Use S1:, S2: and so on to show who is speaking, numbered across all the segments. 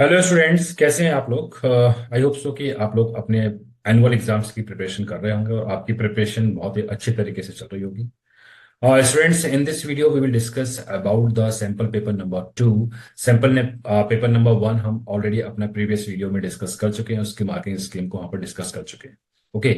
S1: Hello students, कैसे हैं आप लोग? आई होप सो कि आप लोग अपने एनुअल एग्जाम्स की प्रिपरेशन कर रहे होंगे और आपकी प्रिपरेशन बहुत ही अच्छी तरीके से चल रही होगी। Students, in this video we will discuss about the sample paper number 2। Sample ने पेपर नंबर 1 हम ऑलरेडी अपना प्रीवियस वीडियो में डिस्कस कर चुके हैं, उसकी मार्किंग स्कीम को वहाँ पर डिस्कस कर चुके हैं। ओके।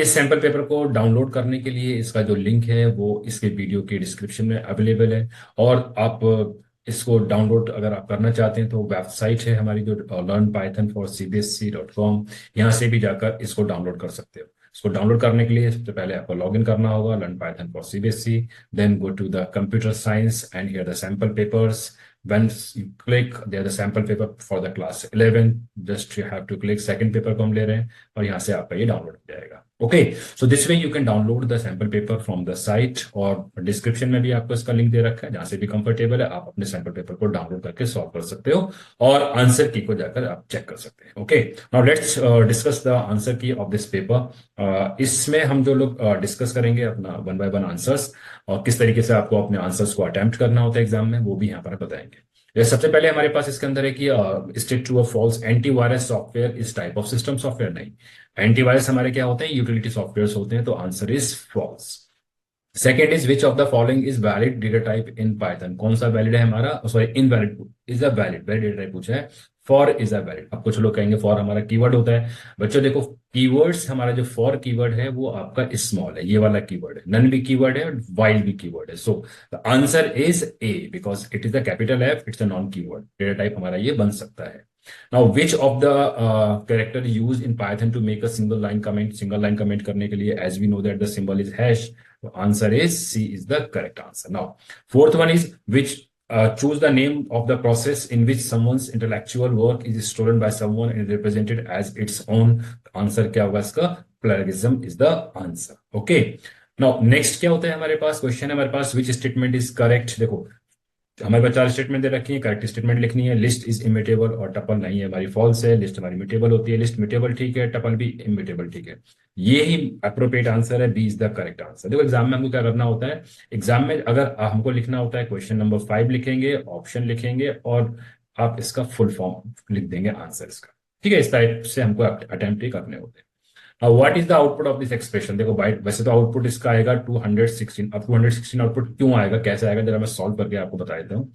S1: इस सैंपल पेपर को डाउनलोड करने के लिए इसका जो लिंक है वो इसके वीडियो के डिस्क्रिप्शन में अवेलेबल है। और आप इसको डाउनलोड अगर आप करना चाहते हैं तो वेबसाइट है हमारी जो learnpython4cbsc.com, यहाँ से भी जाकर इसको डाउनलोड कर सकते हो। इसको डाउनलोड करने के लिए सबसे पहले आपको लॉगिन करना होगा learn Python for CBSE. Then go to the computer science and here the sample papers. when you click there the sample paper for the class 11, just you have to click second paper को हम ले रहे हैं और यहाँ से आपका ये डाउनलोड हो जाएगा। Okay, so this way you can download the sample paper from the site, और डिस्क्रिप्शन में भी आपको इसका लिंक दे रखा है, जहाँ से भी कंफर्टेबल है आप अपने सैंपल पेपर को डाउनलोड करके सॉल्व कर सकते हो और आंसर की को जाकर आप चेक कर सकते हैं। Okay, now let's discuss the answer key of this paper. इसमें हम जो लोग डिस्कस करेंगे अपना वन बाय वन आंसर्स, और किस तरीके से आपको अपने आंसर्स को अटेम्प्ट करना होता है एग्जाम में, वो भी यहाँ पर बताएंगे। सबसे पहले हमारे पास इसके अंदर है कि स्टेट ट्रू और फॉल्स, एंटीवायरस सॉफ्टवेयर इस टाइप ऑफ सिस्टम सॉफ्टवेयर। नहीं, एंटीवायरस हमारे क्या होते हैं? यूटिलिटी सॉफ्टवेयर होते हैं, तो answer is false. Second is which of the following is valid data type in Python. कौन सा वैलिड है हमारा? Sorry, invalid is a valid valid data type पूछा है। For is a valid. अब कुछ लोग कहेंगे फॉर हमारा कीवर्ड होता है। बच्चों देखो, कीवर्ड्स हमारा जो फॉर कीवर्ड है वो आपका स्मॉल है, ये वाला कीवर्ड है। नन भी कीवर्ड है और वाइल भी कीवर्ड है। So the answer is a because it is the capital F, it's a non keyword data type हमारा ये बन सकता है। Now, which of the character used in Python to make a single line comment? Single line comment करने के लिए, as we know that the symbol is hash, the answer is C is the correct answer. Now, fourth one is which choose the name of the process in which someone's intellectual work is stolen by someone and represented as its own. Answer क्या होगा इसका? Plagiarism is the answer. Okay. Now, next क्या होता है हमारे पास? Question है हमारे पास which statement is correct? देखो, हमारे पास चार स्टेटमेंट दे रखी है, करेक्ट स्टेटमेंट लिखनी है। लिस्ट इज इमिटेबल और टपल नहीं है, हमारी फॉल्स है। लिस्ट हमारी इमिटेबल होती है, लिस्ट इमिटेबल ठीक है, टपल भी इमिटेबल ठीक है। ये ही अप्रोप्रिएट आंसर है, B is the correct answer. देखो, एग्जाम में हमको क्या करना होता है? एग्जाम में अगर हमको लिखना होता है क्वेश्चन नंबर 5 लिखेंगे, ऑप्शन लिखेंगे और आप इसका फुल फॉर्म लिख देंगे आंसर इसका। ठीक है, इस टाइप से हमको अटेम्प्ट ही करने होते हैं। What is the output of this expression? देखो भाई, वैसे तो आउटपुट इसका आएगा 216। अब 216 आउटपुट क्यों आएगा, कैसे आएगा, जरा मैं सॉल्व करके आपको बता देता हूँ।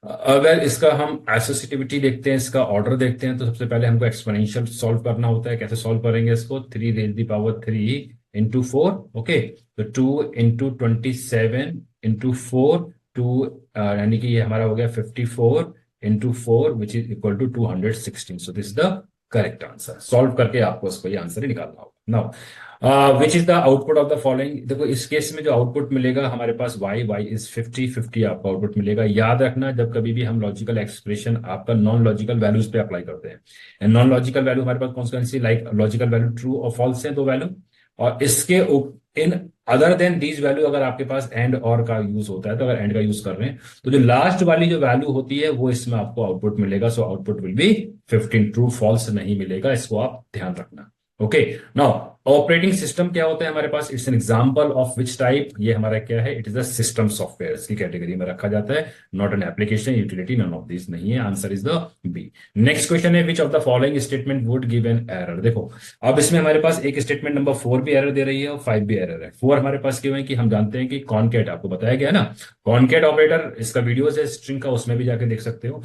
S1: अगर इसका हम एसोसिएटिविटी देखते हैं, इसका ऑर्डर देखते हैं, तो सबसे पहले हमको एक्सपोनेंशियल सॉल्व करना होता है। कैसे सॉल्व करेंगे इसको? 3 raise the power 3 into 4। Okay, तो 2 इंटू 27 इंटू 4, 2 यानी कि ये हमारा हो गया 54 into 4 which is equal to 216। So this the correct answer. Solve करके आपको इसको ये आंसर ही निकालना होगा। Now which is the output of the following? देखो, इस केस में जो आउटपुट मिलेगा हमारे पास y इज 50 आपका आउटपुट मिलेगा। याद रखना, जब कभी भी हम लॉजिकल एक्सप्रेशन आपका नॉन लॉजिकल वैल्यूज पे अप्लाई करते हैं, नॉन लॉजिकल वैल्यू हमारे पास कौन सी, लाइक लॉजिकल वैल्यू ट्रू और फॉल्स है, दो वैल्यू, और इसके in other than these value अगर आपके पास एंड और का यूज होता है, तो अगर एंड का यूज कर रहे हैं तो जो लास्ट वाली जो वैल्यू होती है वो इसमें आपको आउटपुट मिलेगा। So output will be 15। True false नहीं मिलेगा, इसको आप ध्यान रखना। ओके, नाउ ऑपरेटिंग सिस्टम क्या होता है हमारे पास? It's an example of which type? ये हमारा क्या है? It is a system software की कैटेगरी में रखा जाता है, not an application, utility, none of this नहीं है। Answer is the B. Next question है which of the following statement would give an error? देखो, अब इसमें हमारे पास एक स्टेटमेंट नंबर 4 भी एरर दे रही है और 5 भी एरर है। 4 हमारे पास क्यों है कि हम जानते हैं कि कॉनकैट, आपको बताया गया ना, कॉनकैट ऑपरेटर, इसका वीडियो है स्ट्रिंग का, उसमें भी जाके देख सकते हो।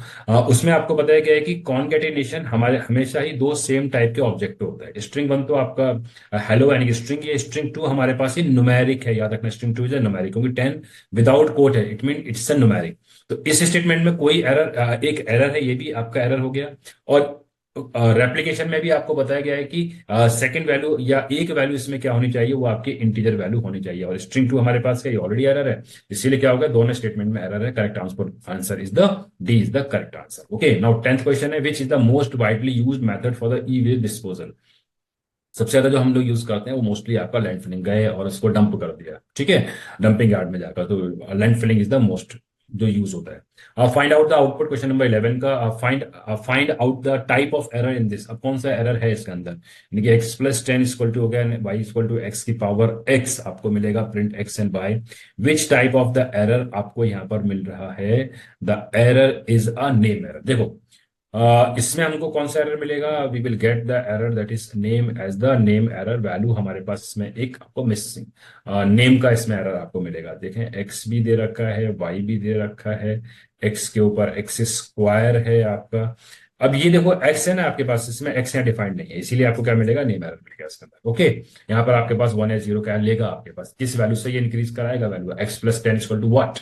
S1: उसमें आपको बताया गया है कि कॉनकैटिनेशन हमारे हमेशा ही दो सेम टाइप के ऑब्जेक्ट होता है। स्ट्रिंग 1 तो आपका हेलो यानी कि स्ट्रिंग, ये स्ट्रिंग 2 हमारे पास ये न्यूमेरिक है। याद रखना, स्ट्रिंग 2 इज न्यूमेरिक, क्योंकि 10 विदाउट कोट है, it mean it's a numeric. तो इस स्टेटमेंट में कोई एरर, एक एरर है, ये भी आपका एरर हो गया। और रेप्लिकेशन में भी आपको बताया गया है कि सेकंड वैल्यू या एक वैल्यू इसमें क्या होनी चाहिए, वो आपकी इंटीजर वैल्यू होनी चाहिए, और स्ट्रिंग 2 हमारे पास है, ये ऑलरेडी एरर है, इसीलिए क्या होगा, दोनों स्टेटमेंट में एरर है। Correct answer is the D is the correct answer. Okay, now 10th question है which is the most widely used method for the E waste disposal? सबसे ज्यादा जो हम लोग यूज करते हैं वो मोस्टली आपका लैंडफिलिंग, गए और उसको डंप कर दिया, ठीक है, डंपिंग यार्ड में जाकर, तो लैंडफिलिंग इज द मोस्ट जो यूज होता है। Find out the output, question number 11 का। Find out the type of error in this. अब कौन सा एरर है इसके अंदर, यानी कि x प्लस 10 इक्वल टू हो गया, y इक्वल टू एक्स की पावर x आपको मिलेगा, print x and y। Which type of the error आपको यहां पर मिल रहा है, the error is a name error. देखो इसमें हमको कौन सा एरर मिलेगा, we will get the error that is name as the name error. Value हमारे पास इसमें एक आपको मिसिंग नेम का इसमें एरर आपको मिलेगा। देखें x भी दे रखा है, y भी दे रखा है, x के ऊपर x स्क्वायर है आपका। अब ये देखो x है ना आपके पास, इसमें x यहाँ डिफाइंड नहीं है, इसीलिए आपको क्या मिलेगा, नेम एरर मिलेगा इसके अंदर। ओके, यहाँ पर आपके पास 1 या 0 क्या लेगा आपके पास, किस वैल्यू से ये इंक्रीज कराएगा value, x plus 10 equal to what.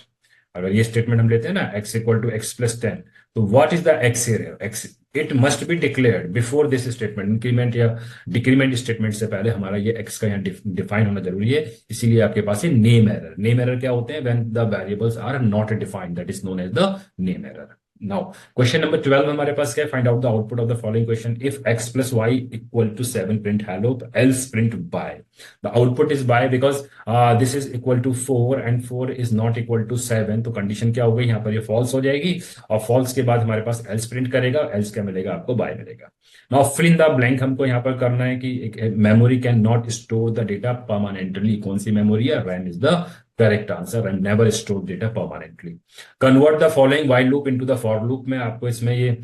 S1: अगर ये स्टेटमेंट हम लेते हैं ना, x equal to x plus 10, तो what is the x here, x it must be declared before this statement. Increment या डिक्रीमेंट स्टेटमेंट से पहले हमारा ये x का यहाँ डिफाइन होना जरूरी है, इसीलिए आपके पास ये नेम एरर। नेम एरर क्या होते हैं, when the variables are not defined, that is known as the name error. Now question number 12 हमारे पास क्या है, find out the output of the following question. If x plus y equal to 7 print hello, else print bye. The output is bye because this is equal to 4 and 4 is not equal to 7, तो condition क्या हो गई यहाँ पर, ये false हो जाएगी। और फॉल्स के बाद हमारे पास एल्स प्रिंट करेगा, एल्स क्या मिलेगा आपको, बाय मिलेगा। Now fill in the blank हमको यहाँ पर करना है कि memory can not store the data permanently. कौन सी मेमोरी है, RAM is the correct answer, and never store data permanently. Convert the following while loop into the for loop में आपको इसमें ये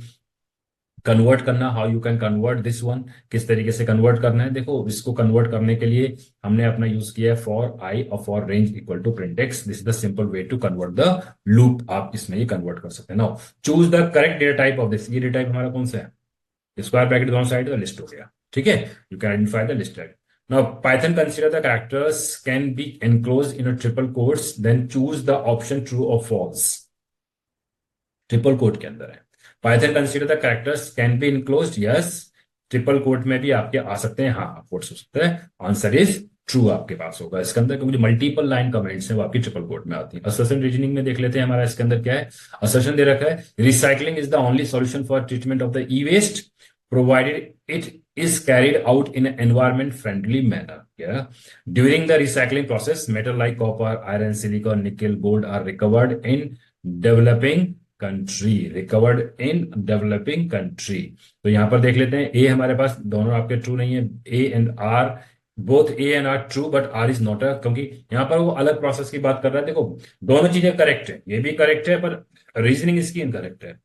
S1: कन्वर्ट करना, how you can convert this one, किस तरीके से कन्वर्ट करना है। देखो इसको कन्वर्ट करने के लिए हमने अपना यूज किया है फॉर आई और for range equal to print x. This is the simple way to convert the loop, आप इसमें ये कन्वर्ट कर सकते हैं। Now choose the correct data type of this. ये डेटा टाइप हमारा कौन सा है, स्क्वायर ब्रैकेट दोनों साइड का लिस्ट हो गया, ठीक है, you can identify the list type. Now Python consider the characters can be enclosed in a triple quotes, then choose the option true or false। Triple quote के अंदर है। Python consider the characters can be enclosed, yes. Triple quote में भी आपके आ सकते हैं, हाँ quotes हो सकते हैं। आंसर इज ट्रू आपके पास होगा इसके अंदर, क्योंकि मल्टीपल लाइन कमेंट्स है वो आपकी ट्रिपल कोट में आती है। असर्शन रीजनिंग में देख लेते हैं हमारा इसके अंदर क्या है। असर्शन दे रखा है, recycling is the only solution for treatment of the E waste provided it is carried out in an environment friendly manner। Yeah, during the recycling process metal like copper, iron, silicon, nickel, gold are recovered in developing country। recovered in developing country। तो यहां पर देख लेते हैं, ए हमारे पास दोनों आपके true नहीं है, A and R both A and R true, but R is not a, क्योंकि यहां पर वो अलग प्रोसेस की बात कर रहा है। देखो दोनों चीजें करेक्ट है, ये भी करेक्ट है, पर रीजनिंग इसकी इनकरेक्ट है।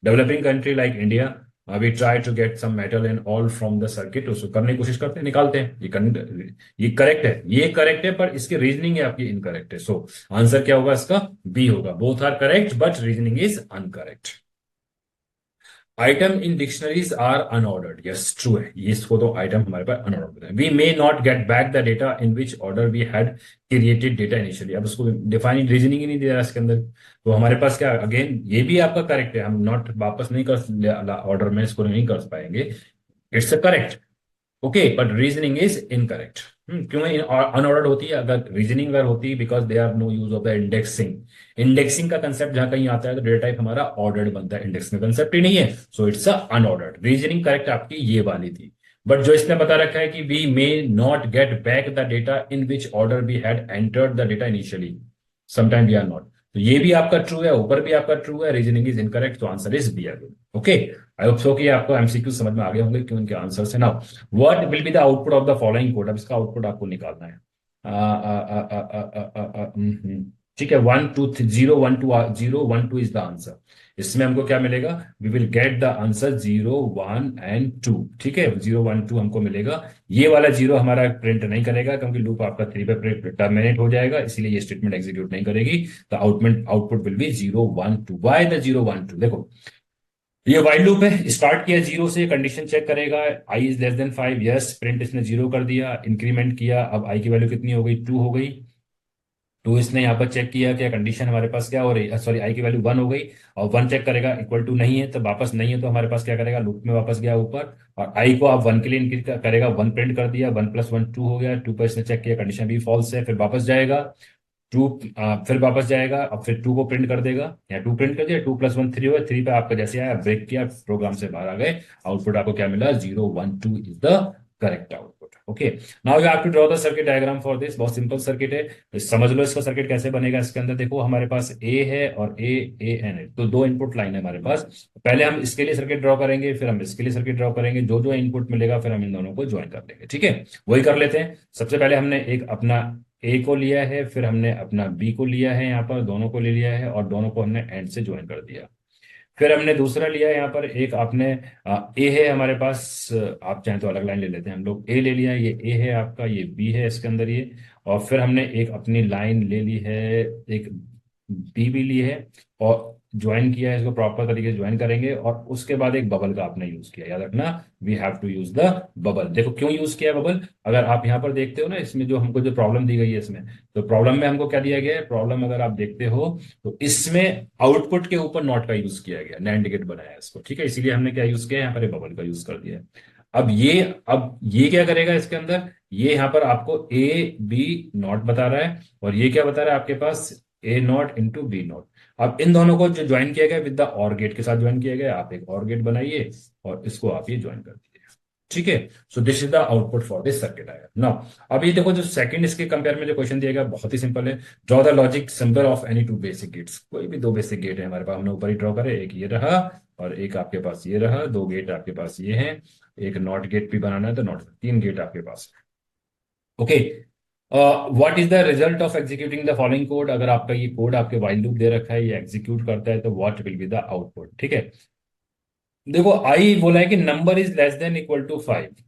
S1: Developing country like India, we try to get some metal and all from the circuit, उसको करने की कोशिश करते हैं, निकालते हैं, ये करेक्ट है, ये करेक्ट है, पर इसकी रीजनिंग है आपकी इनकरेक्ट है। सो आंसर क्या होगा इसका, बी होगा। Both are correct but reasoning is uncorrect. Item in dictionaries are unordered, yes true है, ये इसको तो आइटम हमारे पास अनऑर्डर्ड है। We may not get back the data in which order we had created data initially. अब उसको define reasoning ही नहीं दे रहा इसके अंदर, तो हमारे पास क्या, अगेन ये भी आपका करेक्ट है, हम नॉट वापस नहीं कर ऑर्डर में इसको नहीं कर पाएंगे, it's a correct, okay, but reasoning is incorrect. क्यों अनऑर्डर्ड होती है, अगर रीजनिंग अगर होती है, because they are no use of the indexing. Indexing का कंसेप्ट जहां कहीं आता है तो डेटा टाइप हमारा ऑर्डर्ड बनता है, इंडेक्स में कंसेप्ट ही नहीं है, so it's unordered. Reasoning correct आपकी ये वाली थी, बट जो इसने बता रखा है कि we may not get back the data in which order we had entered the data initially, sometime we are not, तो ये भी आपका ट्रू है, ऊपर भी आपका ट्रू है, रीजनिंग इज इनकरेक्ट, तो answer is B again. Okay, I hope so कि आपको एमसीक्यू समझ में आ गए होंगे कि उनके आंसर है। Now what will be the output of the following code. अब इसका आउटपुट आपको निकालना है। ठीक है, 1 2 0 1 2 0 1 2 इज द आंसर। इसमें हमको क्या मिलेगा, we will get the answer 0 1 and 2। ठीक है, 0 1 2 हमको मिलेगा। ये वाला 0 हमारा प्रिंट नहीं करेगा क्योंकि लूप आपका 3 पे टर्मिनेट हो जाएगा, इसीलिए ये स्टेटमेंट एग्जीक्यूट नहीं करेगी। The output will B 0 1 2। Why the 0 1 2, देखो ये वाइल लूप है, स्टार्ट किया 0 से, कंडीशन चेक करेगा, i is less than 5, yes, print इसने 0 कर दिया, इंक्रीमेंट किया, अब i की वैल्यू कितनी हो गई, 2 हो गई। 2 इसने यहाँ पर चेक किया क्या कंडीशन हमारे पास क्या हो रही है, सॉरी i की वैल्यू 1 हो गई, और 1 चेक करेगा, इक्वल टू नहीं है तो वापस नहीं है, तो हमारे पास क्या करेगा, लूप में वापस गया ऊपर, और i को आप 1 के लिए इंक्रीज करेगा, 1 प्रिंट कर दिया, 1 + 1 2 हो गया, 2 पर इसने चेक किया, कंडीशन भी फॉल्स है, फिर वापस जाएगा 2, फिर वापस जाएगा, अब फिर 2 को प्रिंट कर देगा, या 2 प्रिंट कर दिया, 2 + 1 3 हो गया, 3 पे आपका जैसे आया ब्रेक किया, प्रोग्राम से बाहर आ गए, आउटपुट आपको क्या मिला, 0 1 2 is the correct output. Okay, now you have to draw the circuit diagram for this. बहुत सिंपल सर्किट है, समझ लो इसका सर्किट कैसे बनेगा। इसके अंदर देखो हमारे पास ए है और ए एन है, तो दो इनपुट लाइन है हमारे पास। पहले हम इसके लिए सर्किट ड्रॉ करेंगे, फिर हम इसके लिए सर्किट ड्रॉ करेंगे, जो जो इनपुट मिलेगा फिर हम इन दोनों को ज्वाइन कर देंगे। ठीक है, वही कर लेते हैं। सबसे पहले हमने एक अपना ए को लिया है, फिर हमने अपना बी को लिया है, यहाँ पर दोनों को ले लिया है और दोनों को हमने एंड से ज्वाइन कर दिया। फिर हमने दूसरा लिया यहाँ पर एक आपने ए है हमारे पास, आप चाहें तो अलग लाइन ले लेते हैं, हम लोग ए ले लिया है, ये ए है आपका, ये बी है इसके अंदर ये। और फिर हमने एक अपनी लाइन ले ली है, एक बी भी ली है और ज्वाइन किया है, इसको प्रॉपर तरीके से ज्वाइन करेंगे। और उसके बाद एक बबल का आपने यूज किया, याद रखना we have to use the bubble. देखो क्यों यूज किया बबल, अगर आप यहाँ पर देखते हो ना, इसमें जो हमको जो प्रॉब्लम दी गई है इसमें, तो प्रॉब्लम में हमको क्या दिया गया है, प्रॉब्लम अगर आप देखते हो तो इसमें आउटपुट के ऊपर नॉट का यूज किया गया, नैंड गेट बनाया है इसको। ठीक है, इसीलिए हमने क्या यूज किया है, यहाँ पर बबल का यूज कर दिया है। अब ये क्या करेगा इसके अंदर, ये यहाँ पर आपको ए बी नॉट बता रहा है और ये क्या बता रहा है आपके पास, ए नॉट इंटू बी नॉट। अब इन दोनों को जो ज्वाइन किया गया विद द और गेट के साथ ज्वाइन किया गया, आप एक और गेट बनाइए और इसको आप ये ज्वाइन कर दीजिए। ठीक है, so this is the output for this circuit diagram. Now अब ये देखो जो सेकंड इसके कंपेयर में जो क्वेश्चन दिया गया बहुत ही सिंपल है। Draw the logic symbol of any two basic gates. कोई भी दो बेसिक गेट है हमारे पास, हमने ऊपर ही ड्रॉ करे, एक ये रहा और एक आपके पास ये रहा, दो गेट आपके पास ये हैं, एक नॉट गेट भी बनाना है तो नॉट, तीन गेट आपके पास। Okay, what is the result of executing the following code. अगर आपका ये कोड आपके वाइल लूप दे रखा है, ये एग्जीक्यूट करता है तो what will be the output. ठीक है, देखो आई बोला है कि number is less than equal to 5,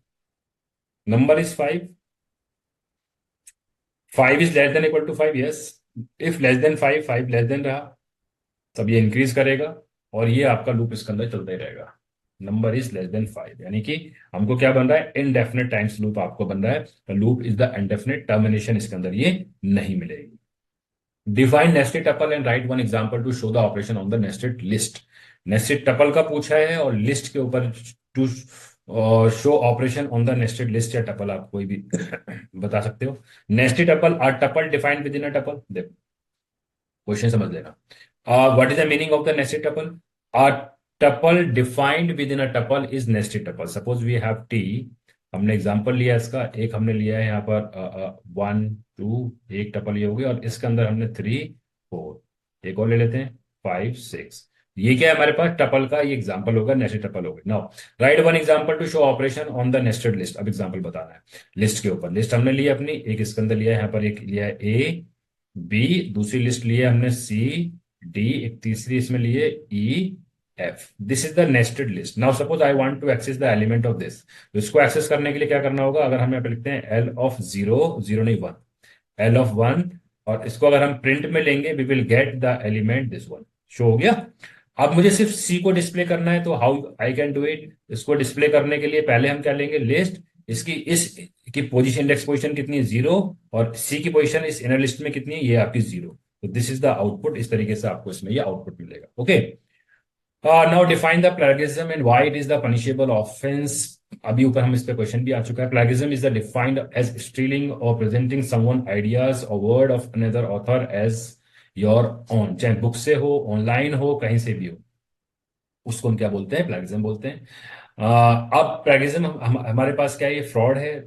S1: number is 5, 5 is less than equal to 5, yes. If less than 5, 5 less than रहा तब ये इंक्रीज करेगा और ये आपका लूप इसके अंदर चलता ही रहेगा। नंबर इज लेस देन 5 यानी कि हमको क्या बन रहा है, इनडेफिनेट टाइम्स लूप आपको बन रहा है, तो loop is the indefinite termination इसके अंदर ये नहीं मिलेगी। Define nested tuple and write one example to show the operation on the nested list. Nested tuple का पूछा है और लिस्ट के ऊपर to show operation on the nested list या टपल, आप कोई भी बता सकते हो। Nested tuple are tuple defined within a tuple. देखो क्वेश्चन समझ लेना, what is the meaning of the nested tuple. A tuple defined within a tuple is nested tuple. Suppose we have T, हमने example लिया इसका, एक हमने लिया है यहाँ पर 1 2, एक टपल ये हो गया और इसके अंदर हमने 3 4, एक और ले लेते हैं 5 6। ये क्या है हमारे पास, टपल का ये एग्जांपल होगा, नेस्टेड टपल होगा। Now write one example to show operation on the nested list. अब एग्जांपल बताना है लिस्ट के ऊपर। लिस्ट हमने लिया अपनी, एक इसके अंदर लिया है यहाँ पर, एक लिया है ए बी, दूसरी लिस्ट ली है हमने सी डी, एक तीसरी इसमें लिए E F. This is the nested list. Now suppose I want to access the element of this, तो इसको एक्सेस करने के लिए क्या करना होगा, अगर हम यहाँ पे लिखते हैं एल ऑफ जीरो, जीरो नहीं 1, एल ऑफ 1, और इसको अगर हम प्रिंट में लेंगे we will get the element this one. Show हो गया। अब मुझे सिर्फ सी को डिस्प्ले करना है, तो how I can do it. इसको डिस्प्ले करने के लिए पहले हम क्या लेंगे, लिस्ट, इसकी इस की पोजीशन, इंडेक्स पोजीशन कितनी है 0 और सी की पोजीशन इस इनर लिस्ट में कितनी है, ये आपकी 0। तो दिस इज द आउटपुट, इस तरीके से आपको इसमें ये आउटपुट मिलेगा। Okay, now define the plagiarism and why it is the punishable offence. अभी ऊपर हम इस पे क्वेश्चन भी आ चुका है। Plagiarism is the defined as stealing और प्रेजेंटिंग समवन आइडियाज और word of another author as your own, चाहे बुक से हो, ऑनलाइन हो, कहीं से भी हो, उसको हम क्या बोलते हैं, प्लेगरिज्म बोलते हैं। अब प्लेगरिज्म हमारे पास क्या है, ये फ्रॉड है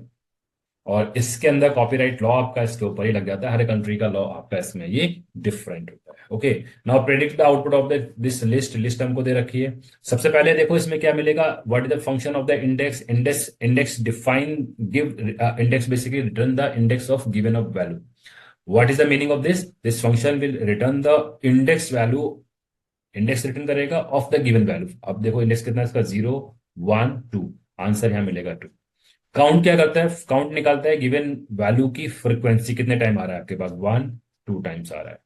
S1: और इसके अंदर कॉपीराइट लॉ आपका इसके ऊपर ही लग जाता है, हर कंट्री का लॉ आपका इसमें ये डिफरेंट होता है। Okay, now predict the output of the this list. List हमको दे रखी है। सबसे पहले देखो इसमें क्या मिलेगा, what is the function of the index. Index define give, index basically return the index of given of value. What is the meaning of this, this function will return the index value, index return करेगा of the given value. अब देखो index कितना है इसका, 0 1 2, answer यहां मिलेगा 2। Count क्या करता है, काउंट निकालता है गिवन वैल्यू की फ्रीक्वेंसी, कितने टाइम आ रहा है आपके पास, 1 2 टाइम्स आ रहा है।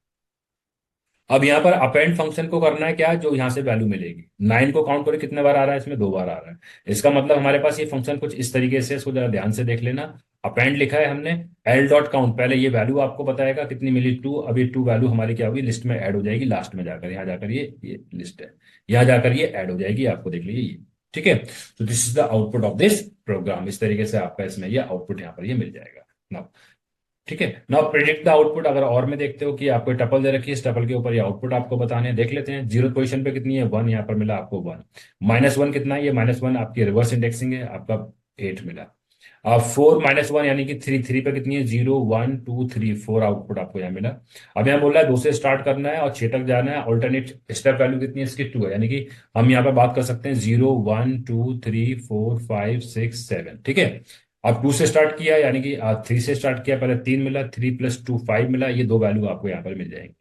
S1: अब यहाँ पर अपेंड फंक्शन को करना है क्या, जो यहाँ से वैल्यू मिलेगी। 9 को काउंट करो कितने बार आ रहा है, इसमें 2 बार आ रहा है। इसका मतलब हमारे पास ये फंक्शन कुछ इस तरीके से, इसको जरा ध्यान से देख लेना। अपेंड लिखा है हमने, एल डॉट काउंट, पहले ये वैल्यू आपको बताएगा कितनी मिली 2, अब ये 2 वैल्यू हमारी क्या होगी, लिस्ट में ऐड हो जाएगी लास्ट में जाकर, यहाँ जाकर ये लिस्ट है, यहाँ जाकर ये ऐड हो जाएगी, आपको देख लीजिए ये। ठीक है, तो this is the output of this program. इस तरीके से आपका इसमें ये आउटपुट यहाँ पर ये मिल जाएगा ना। ठीक है, नाउ प्रिडिक्ट द आउटपुट। अगर और में देखते हो कि आपको टपल दे रखी है, इस टपल के ऊपर ये आउटपुट आपको बताने हैं, देख लेते हैं। जीरो पोजीशन पे कितनी है, 1, यहाँ पर मिला आपको 1। -1 कितना है, ये -1 आपकी रिवर्स इंडेक्सिंग है, आपका 8 मिला। 4 -1 यानी कि 3, 3 पे कितनी है, 0 1 2 3 4 आउटपुट आपको यहाँ मिला। अब यहाँ बोल रहा है 2 से स्टार्ट करना है और 6 तक जाना है, ऑल्टरनेट स्टेप वैल्यू कितनी है इसकी, 2 है, यानी कि हम यहाँ पे बात कर सकते हैं 0 1 2 3 4 5 6 7, ठीक है। अब 2 से स्टार्ट किया यानी कि 3 से स्टार्ट किया, पहले 3 मिला, 3 + 2 5 मिला, ये दो वैल्यू आपको यहाँ पर मिल जाएंगे।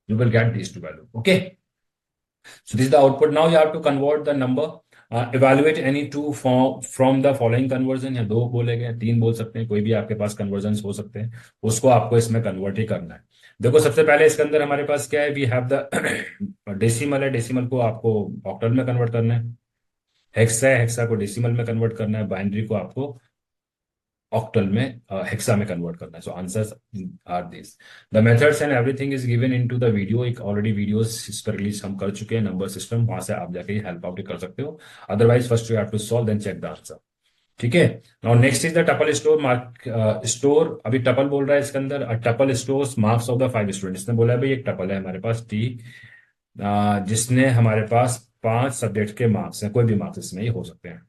S1: You will get these two value, okay. So this is the output. Now you have to convert the number. Evaluate any two from the following conversion. या दो बोले गए, तीन बोल सकते हैं, कोई भी आपके पास कन्वर्जन हो सकते हैं, उसको आपको इसमें कन्वर्ट ही करना है। देखो सबसे पहले इसके अंदर हमारे पास क्या है, वी हैव द डेसिमल है, डेसिमल को आपको ऑक्टल में कन्वर्ट करना है। हेक्सा है, हेक्सा को डेसिमल में कन्वर्ट करना है। बाइनरी को आपको ऑक्टल में, हेक्सा में कन्वर्ट करना है। So answers are this. The methods and everything is given into the video. एक ऑलरेडी वीडियोस इस पर रिलीज हम कर चुके हैं, नंबर सिस्टम, वहां से आप जाके हेल्प आउट कर सकते हो। Otherwise first you have to solve then check the answer, ठीक है। Now next is the tuple store mark store. अभी टपल बोल रहा है इसके अंदर, tuple stores marks of the 5 student. इसने बोला है भाई एक टपल है हमारे पास टी, जिसने हमारे पास 5 सब्जेक्ट के मार्क्स हैं, कोई भी मार्क्स इसमें ही हो सकते हैं।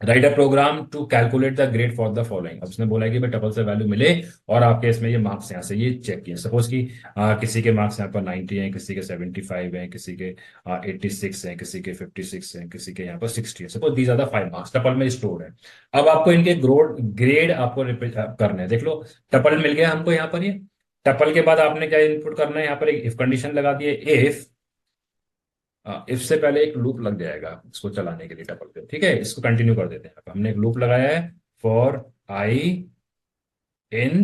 S1: Write a program to calculate the grade for the following. अब उसने बोला है कि भाई टपल से वैल्यू मिले और आपके इसमें ये मार्क्स यहाँ से ये चेक किए। सपोज कि किसी के मार्क्स यहाँ पर 90 हैं, किसी के 75 हैं, किसी के 86 हैं, किसी के 56 हैं, किसी के यहाँ पर 60 है। Suppose these are the 5 marks tuple में स्टोर है। अब आपको इनके ग्रेड आपको करने हैं। देख लो टपल मिल गया हमको यहाँ पर, ये टपल के बाद आपने क्या इनपुट करना है, यहाँ पर एक इफ कंडीशन लगा दी है। इफ से पहले एक लूप लग जाएगा इसको चलाने के लिए टपल पे, ठीक है। इसको कंटिन्यू कर देते हैं। अब हमने एक लूप लगाया है, for I in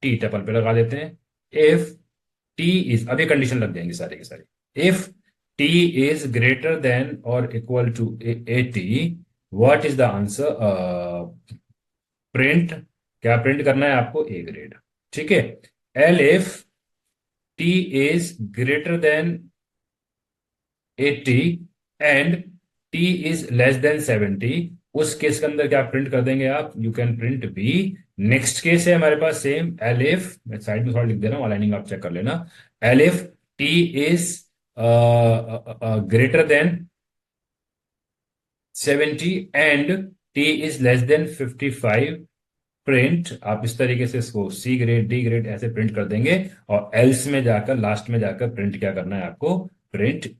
S1: T, tuple पे लगा देते हैं। इफ टी इज, अब ये कंडीशन लग जाएंगी सारी की सारी। If T is greater than और equal to 80, what is the answer, print, क्या प्रिंट करना है आपको, ए ग्रेड, ठीक है। Elif T is greater than 80 and T is less than 70, उस केस के अंदर क्या प्रिंट कर देंगे आप, you can print B. Next case है हमारे पास सेम, एल इफ, मैं साइड में थोड़ा लिख दे रहा हूं, अलाइनिंग आप चेक कर लेना। L if T is greater then 70 and T is less then 55, print. आप इस तरीके से इसको सी ग्रेड, डी ग्रेड ऐसे प्रिंट कर देंगे, और एल्स में जाकर लास्ट में जाकर प्रिंट क्या करना है आपको, print.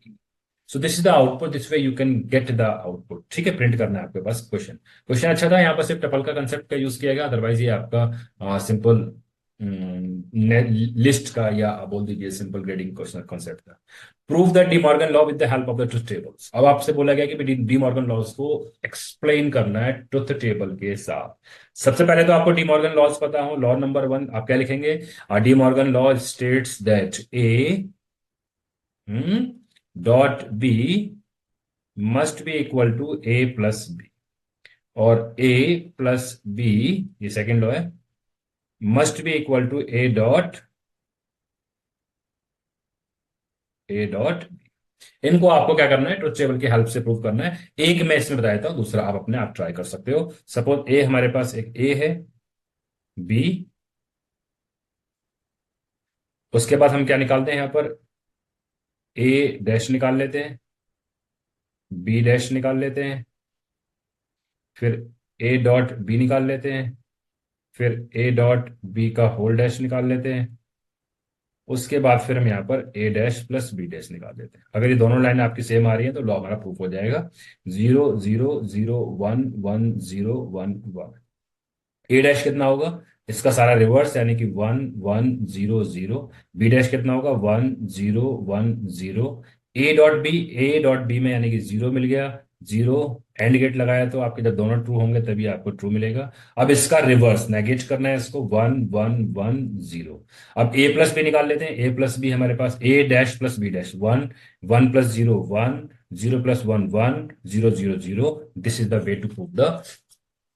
S1: So this is the output, this way you can get the output, ठीक है। प्रिंट करना है आपके पास। क्वेश्चन क्वेश्चन अच्छा था, यहाँ पर सिर्फ टपल का कंसेप्ट का यूज किया गया, अदरवाइज ये आपका सिंपल लिस्ट का, या आप बोल दीजिए सिंपल ग्रेडिंग क्वेश्चन कॉन्सेप्ट का। Prove the De Morgan law with the help of the truth tables. अब आपसे बोला गया कि डी मॉर्गन लॉज को एक्सप्लेन करना है ट्रुथ टेबल के साथ। सबसे पहले तो आपको डी मॉर्गन लॉज पता हो। लॉ नंबर 1 आप क्या लिखेंगे, De Morgan law states that A dot B must be equal to A plus B, और ए प्लस बी, ये सेकेंड लॉ है, must be equal to A dot B. इनको आपको क्या करना है, ट्रुथ टेबल की हेल्प से प्रूव करना है। एक मैं इसमें बताया था, दूसरा आप अपने आप ट्राई कर सकते हो। सपोज ए, हमारे पास एक ए है, बी, उसके बाद हम क्या निकालते हैं, यहां पर ए डैश निकाल लेते हैं, बी डैश निकाल लेते हैं, फिर ए डॉट बी निकाल लेते हैं, फिर ए डॉट बी का होल डैश निकाल लेते हैं, उसके बाद फिर हम यहाँ पर ए डैश प्लस बी डैश निकाल देते हैं। अगर ये दोनों लाइन आपकी सेम आ रही है तो लॉ हमारा प्रूफ हो जाएगा। 0 0 0 1 1 0 1 1। ए डैश कितना होगा, इसका सारा रिवर्स, यानी कि 1 1 0 0। बी डैश कितना होगा, 1 0 1 0। ए डॉट बी में यानी कि 0 मिल गया, 0, एंड गेट लगाया तो आपके जब दोनों ट्रू होंगे तभी आपको ट्रू मिलेगा। अब इसका रिवर्स नेगेट करना है इसको, 1 1 1 0। अब ए प्लस बी निकाल लेते हैं। ए प्लस बी हमारे पास A dash plus B dash, 1 1 प्लस 0 1, 0 प्लस 1 1, 0 0 0। This is the way to prove the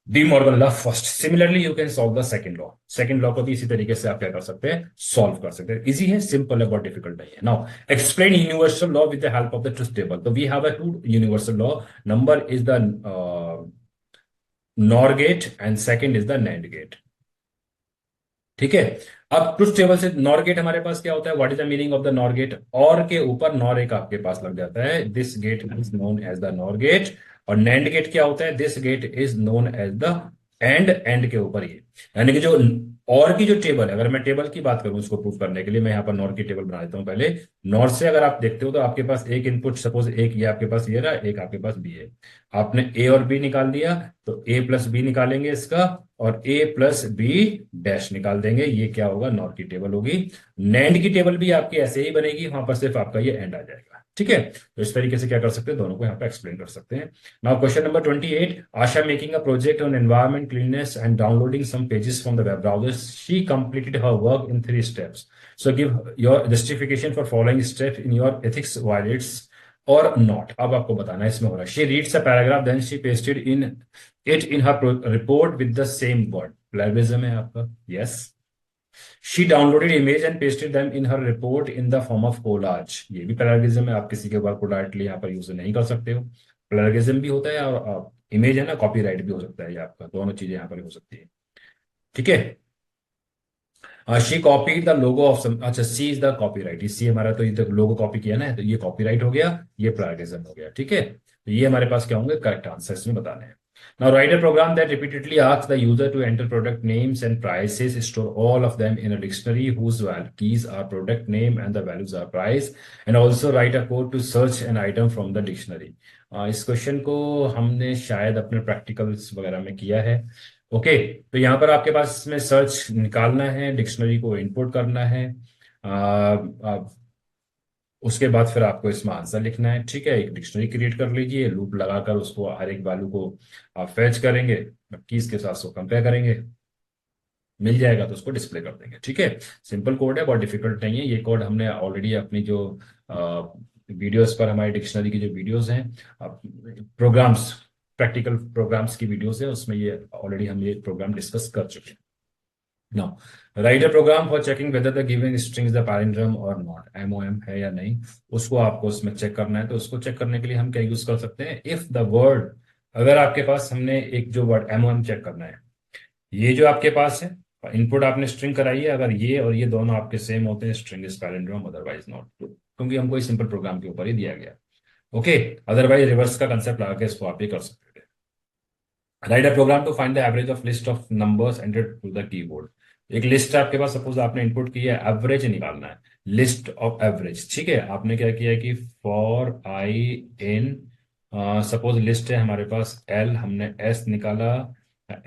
S1: De Morgan law first. Similarly you can solve the second law. Second law को भी इसी तरीके से आप क्या कर सकते हैं, सॉल्व कर सकते हैं। इजी है, सिंपल है, बहुत डिफिकल्ट नहीं है। Now explain universal law with the help of the truth table. तो we have a two universal law, number is the nor gate and second is the NAND gate, ठीक है। अब truth table से NOR gate हमारे पास क्या होता है, what is the meaning of the nor gate, और के ऊपर नॉर एक आपके पास लग जाता है, this gate is known as the nor gate. और नैंड गेट क्या होता है, this gate is known as the and के ऊपर ये, यानी कि जो और की जो टेबल है, अगर मैं टेबल की बात करूं इसको प्रूव करने के लिए, मैं यहाँ पर नॉर की टेबल बना देता हूँ पहले। नॉर से अगर आप देखते हो तो आपके पास एक इनपुट, सपोज एक ये आपके पास ये रहा, एक आपके पास बी है, आपने ए और बी निकाल दिया, तो ए प्लस बी निकालेंगे इसका, और ए प्लस बी डैश निकाल देंगे, ये क्या होगा, नॉर की टेबल होगी। नैंड की टेबल भी आपकी ऐसे ही बनेगी, वहां पर सिर्फ आपका ये एंड आ जाएगा, ठीक है। तो इस तरीके से क्या कर सकते हैं, दोनों को यहाँ पे एक्सप्लेन कर सकते हैं। Now question number 28, Asha making a project on environment cleanness and downloading some pages from the web browser, she completed her work in 3 steps. So give your justification for following step in your ethics violates or not. अब आपको बताना है इसमें हो रहा है, she reads a paragraph then she pasted in it in her report with the same word. Plagiarism है आपका, yes. She downloaded image and pasted them in her report in the form of collage. ये भी plagiarism है, आप किसी के work को directly यहाँ पर यूज नहीं कर सकते हो। plagiarism भी होता है और इमेज है ना, कॉपीराइट भी हो सकता है, ये आपका दोनों चीजें यहाँ पर हो सकती है, ठीक है। She copy the logo of some, अच्छा C is the copyright, C हमारा तो ये लोगो कॉपी किया ना, तो ये कॉपीराइट हो गया, ये प्लागियरिज्म हो गया, ठीक है। तो ये हमारे पास क्या होंगे, करेक्ट आंसर इसमें बताने हैं। Now write a program that repeatedly asks the user to enter product names and prices, store all of them in a dictionary whose keys are product name and the values are price, and also write a code to search an item from the dictionary. इस question को हमने शायद अपने practicals वगैरह में किया है। Okay, तो यहाँ पर आपके पास इसमें सर्च निकालना है, डिक्शनरी को इनपुट करना है, आ, आ, उसके बाद फिर आपको इसमें आंसर लिखना है, ठीक है। एक डिक्शनरी क्रिएट कर लीजिए, लूप लगाकर उसको हर एक वैल्यू को आप फैच करेंगे, कीज के साथ उसको कंपेयर करेंगे, मिल जाएगा तो उसको डिस्प्ले कर देंगे, ठीक है। सिंपल कोड है, बहुत डिफिकल्ट नहीं है। ये कोड हमने ऑलरेडी अपनी जो वीडियोस पर, हमारी डिक्शनरी की जो वीडियोस हैं, प्रोग्राम्स, प्रैक्टिकल प्रोग्राम्स की वीडियोस है, उसमें ये ऑलरेडी हम ये प्रोग्राम डिस्कस कर चुके हैं। Now write a program for checking whether the given string is the palindrome और नॉट, एमओएम है या नहीं, उसको आपको उसमें चेक करना है। तो उसको चेक करने के लिए हम क्या यूज कर सकते हैं, इफ द वर्ड, अगर आपके पास हमने एक जो वर्ड एमओएम चेक करना है, ये जो आपके पास है इनपुट आपने स्ट्रिंग कराई है, अगर ये और ये दोनों आपके सेम होते हैं, स्ट्रिंग इज पैरेंड्रम, अदरवाइज नॉट, क्योंकि हमको इस सिंपल प्रोग्राम के ऊपर ही दिया गया। ओके, अदरवाइज रिवर्स का कंसेप्ट लगा के इसको आप ये कर सकते हैं। Write a program to find the average of list of numbers entered to the keyboard. एक लिस्ट है आपके पास, सपोज आपने इनपुट की है, एवरेज निकालना है, लिस्ट ऑफ एवरेज, ठीक है। आपने क्या किया कि for I in, suppose list है हमारे पास एल, हमने एस निकाला,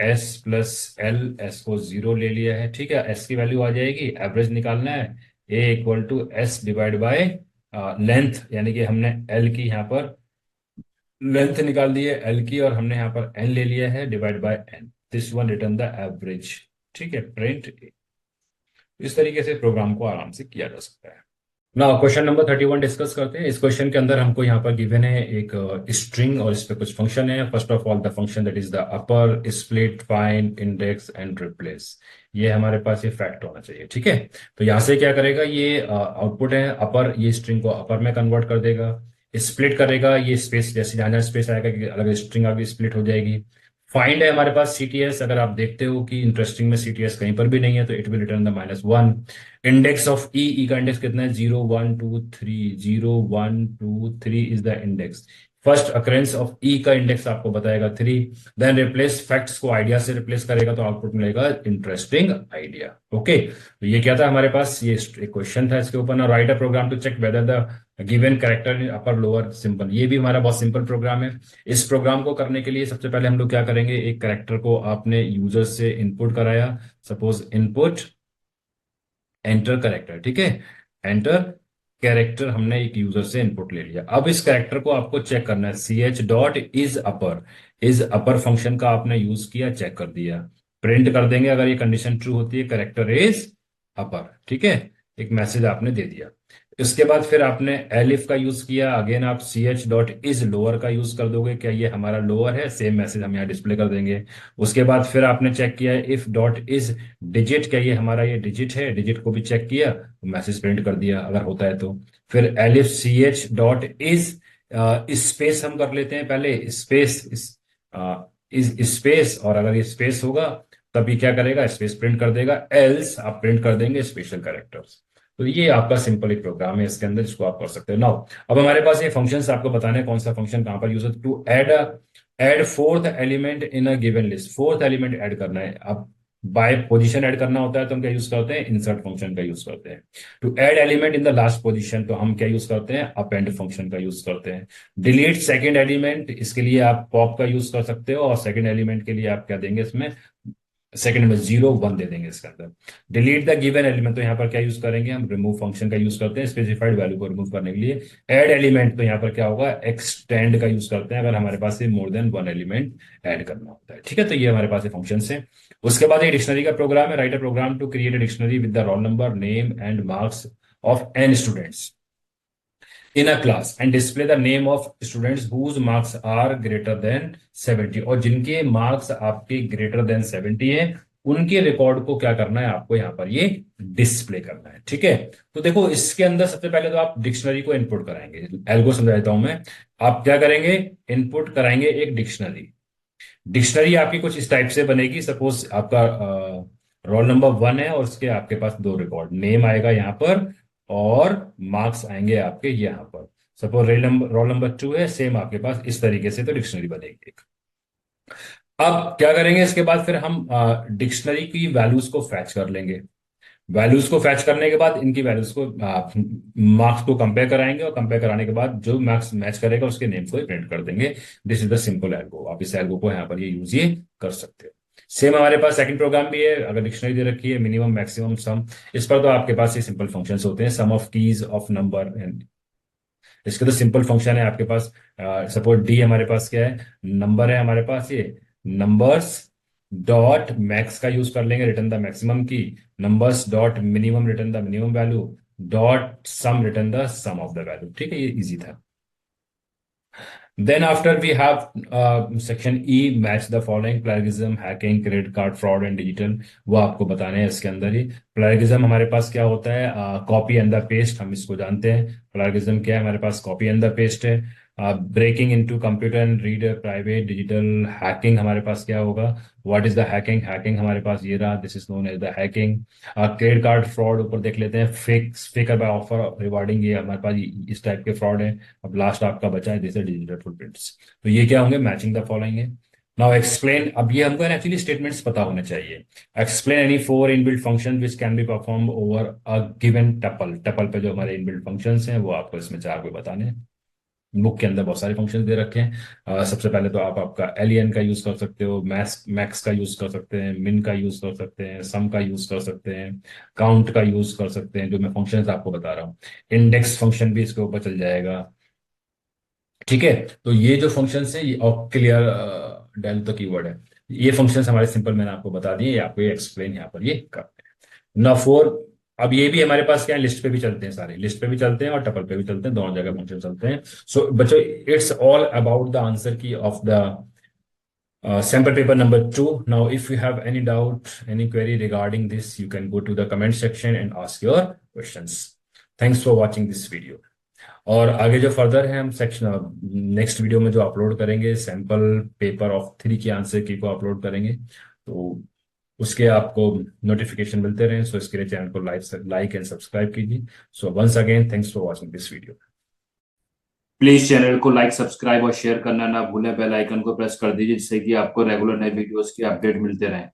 S1: एस प्लस एल, एस को 0 ले लिया है, ठीक है। एस की वैल्यू आ जाएगी, एवरेज निकालना है, A equal to S divide by length, यानी कि हमने एल की यहाँ पर लेंथ निकाल दी है एल की, और हमने यहाँ पर एन ले लिया है, divide by N, this one return the average, ठीक है, प्रिंट। इस तरीके से प्रोग्राम को आराम से किया जा सकता है। ना क्वेश्चन नंबर 31 डिस्कस करते हैं। इस क्वेश्चन के अंदर हमको यहाँ पर गिवन है एक स्ट्रिंग और इस पे कुछ फंक्शन है। First of all the function that is the upper, split, find, index and replace, ये हमारे पास ये फैक्ट होना चाहिए, ठीक है। तो यहाँ से क्या करेगा, ये आउटपुट है अपर, ये स्ट्रिंग को अपर में कन्वर्ट कर देगा, स्प्लिट करेगा, ये स्पेस जैसे जहां जहां स्पेस आएगा कि अलग स्ट्रिंग आगे स्प्लिट हो जाएगी। फाइंड है हमारे पास सीटीएस, अगर आप देखते हो कि इंटरेस्टिंग में सीटीएस कहीं पर भी नहीं है, तो it will return the -1। Index of E का इंडेक्स कितना है, 0 1 2 3, 0 1 2 3 is the index. First occurrence of E का इंडेक्स आपको बताएगा 3। देन रिप्लेस फैक्ट्स को आइडिया से रिप्लेस करेगा, तो आउटपुट मिलेगा इंटरेस्टिंग आइडिया। ओके, तो ये क्या था हमारे पास, ये एक क्वेश्चन था इसके ऊपर ना, write a program to check whether the given character in upper lower simple. ये भी हमारा बहुत सिंपल प्रोग्राम है। इस प्रोग्राम को करने के लिए सबसे पहले हम लोग क्या करेंगे, एक कैरेक्टर को आपने यूजर से इनपुट कराया, सपोज इनपुट एंटर कैरेक्टर, ठीक है, एंटर कैरेक्टर हमने एक यूजर से इनपुट ले लिया। अब इस कैरेक्टर को आपको चेक करना है, C H dot is upper function का आपने यूज किया, चेक कर दिया, प्रिंट कर देंगे अगर ये कंडीशन ट्रू होती है, कैरेक्टर इज अपर, ठीक है, एक मैसेज आपने दे दिया। इसके बाद फिर आपने एलिफ का यूज किया, अगेन आप C H dot is lower का यूज कर दोगे, क्या ये हमारा लोअर है, सेम मैसेज हम यहाँ डिस्प्ले कर देंगे। उसके बाद फिर आपने चेक किया इफ डॉट इज डिजिट, क्या ये हमारा ये डिजिट है, डिजिट को भी चेक किया, मैसेज प्रिंट कर दिया अगर होता है तो। फिर elif C H dot is space हम कर लेते हैं पहले, स्पेस इज स्पेस, और अगर ये स्पेस होगा तब ये क्या करेगा, स्पेस प्रिंट कर देगा, एल्स आप प्रिंट कर देंगे स्पेशल कैरेक्टर्स। तो ये आपका सिंपल एक प्रोग्राम है इसके अंदर, जिसको आप कर सकते हो। नाउ अब हमारे पास ये फंक्शंस आपको बताने हैं कौन सा फंक्शन कहां पर यूज होता है। To add fourth element in a given list, fourth element add करना है। अब बाय पोजीशन ऐड करना होता है तो हम क्या यूज करते हैं, इंसर्ट फंक्शन का यूज करते हैं। To add element in the last position तो हम क्या यूज करते हैं, अपेंड फंक्शन का यूज करते हैं। डिलीट सेकंड एलिमेंट, इसके लिए आप पॉप का यूज कर सकते हो, और सेकंड एलिमेंट के लिए आप क्या देंगे इसमें, सेकंड में 0 1 दे देंगे इसके अंदर। डिलीट द गिवन एलिमेंट तो यहाँ पर क्या यूज करेंगे, हम रिमूव फंक्शन का यूज करते हैं स्पेसिफाइड वैल्यू को रिमूव करने के लिए। ऐड एलिमेंट तो यहाँ पर क्या होगा, एक्सटेंड का यूज करते हैं अगर हमारे पास से more than one element add करना होता है। ठीक है, तो ये हमारे पास फंक्शन है। उसके बाद ये डिक्शनरी का प्रोग्राम है। Write a program to create a dictionary with the roll number, name and marks of N students in a class and display the name of students whose marks are greater than 70, और जिनके marks आपके greater than 70 है उनके record को क्या करना है, आपको यहाँ पर ये डिस्प्ले करना है। ठीक है, तो देखो इसके अंदर सबसे पहले तो आप डिक्शनरी को इनपुट कराएंगे। एल्गो समझा देता हूं मैं। आप क्या करेंगे, इनपुट कराएंगे एक डिक्शनरी। डिक्शनरी आपकी कुछ इस टाइप से बनेगी। सपोज आपका रोल नंबर 1 है और उसके आपके पास 2 रिकॉर्ड, नेम आएगा यहाँ पर और मार्क्स आएंगे आपके यहाँ पर। सपोज रोल नंबर 2 है, सेम आपके पास इस तरीके से तो डिक्शनरी बनेगी। अब क्या करेंगे, इसके बाद फिर हम डिक्शनरी की वैल्यूज को फैच कर लेंगे। वैल्यूज को फैच करने के बाद इनकी वैल्यूज को मार्क्स को कंपेयर कराएंगे, और कंपेयर कराने के बाद जो मार्क्स मैच करेगा उसके नेम को प्रिंट कर देंगे। This is the simple algo. आप इस एल्गो को यहाँ पर ये कर सकते हो। सेम हमारे पास सेकंड प्रोग्राम भी है। अगर डिक्शनरी दे रखी है, मिनिमम मैक्सिमम सम, इस पर तो आपके पास ये सिंपल फंक्शंस होते हैं, sum of keys of number and. इसके तो सिंपल फंक्शन है आपके पास। सपोज डी हमारे पास क्या है, नंबर है हमारे पास, ये नंबर्स डॉट मैक्स का यूज कर लेंगे, return the maximum key. Numbers dot minimum, return the minimum value. Dot sum, return the sum of the value. ठीक है, ये इजी था। Then after we have section E, match the following: plagiarism, hacking, credit card fraud and digital। वो आपको बताने हैं इसके अंदर ही। plagiarism हमारे पास क्या होता है, कॉपी एंड द पेस्ट, हम इसको जानते हैं। plagiarism क्या है, हमारे पास कॉपी एंड द पेस्ट है। Breaking into computer and read private digital. Hacking हमारे पास क्या होगा, what is the hacking, hacking हमारे पास ये रहा, this is known as the hacking. Credit card fraud ऊपर देख लेते हैं, फेकर बाय ऑफर रिवार्डिंग, ये हमारे पास इस टाइप के फ्रॉड है। अब लास्ट आपका बचा है जैसे डिजिटल फुटप्रिंट्स, तो ये क्या होंगे, मैचिंग द फॉलोइंग है। नाउ एक्सप्लेन, अब ये हमको एक्चुअली स्टेटमेंट्स पता होने चाहिए। Explain any 4 inbuilt function which can be perform over a given tuple. Tuple पे जो हमारे इनबिल्ट फंक्शंस हैं वो आपको इसमें 4 पे बताने हैं। बुक के अंदर बहुत सारे फंक्शंस दे रखे हैं। सबसे पहले तो आप आपका एलियन का यूज कर सकते हो, मैक्स का यूज कर सकते हैं, मिन का यूज कर सकते हैं, सम का यूज कर सकते हैं, काउंट का यूज कर सकते हैं, जो मैं फंक्शंस आपको बता रहा हूँ। इंडेक्स फंक्शन भी इसके ऊपर चल जाएगा। ठीक है, तो ये जो फंक्शंस हैं, ये और क्लियर डेल तो कीवर्ड है। ये फंक्शंस हमारे सिंपल मैंने आपको बता दिए, ये आपको ये एक्सप्लेन यहाँ पर ये करते हैं। ना फोर, अब ये भी हमारे पास क्या है, लिस्ट पे भी चलते हैं, सारे लिस्ट पे भी चलते हैं और टपल पे भी चलते हैं, दोनों जगह फंक्शन चलते हैं। सो बच्चों, it's all about the answer key of the sample paper number 2. Now, if you have any doubt, any query regarding this, you can go to the comment section and ask your questions. Thanks for watching this video. और आगे जो further है, हम section next video में जो upload करेंगे, sample paper of 3 की answer की को अपलोड करेंगे, तो उसके आपको नोटिफिकेशन मिलते रहें। सो इसके लिए चैनल को लाइक एंड सब्सक्राइब कीजिए। So once again, thanks for watching this video.
S2: Please channel को लाइक, सब्सक्राइब और शेयर करना ना भूलें। बेल आइकन को प्रेस कर दीजिए जिससे कि आपको रेगुलर नए वीडियोस के अपडेट मिलते रहें।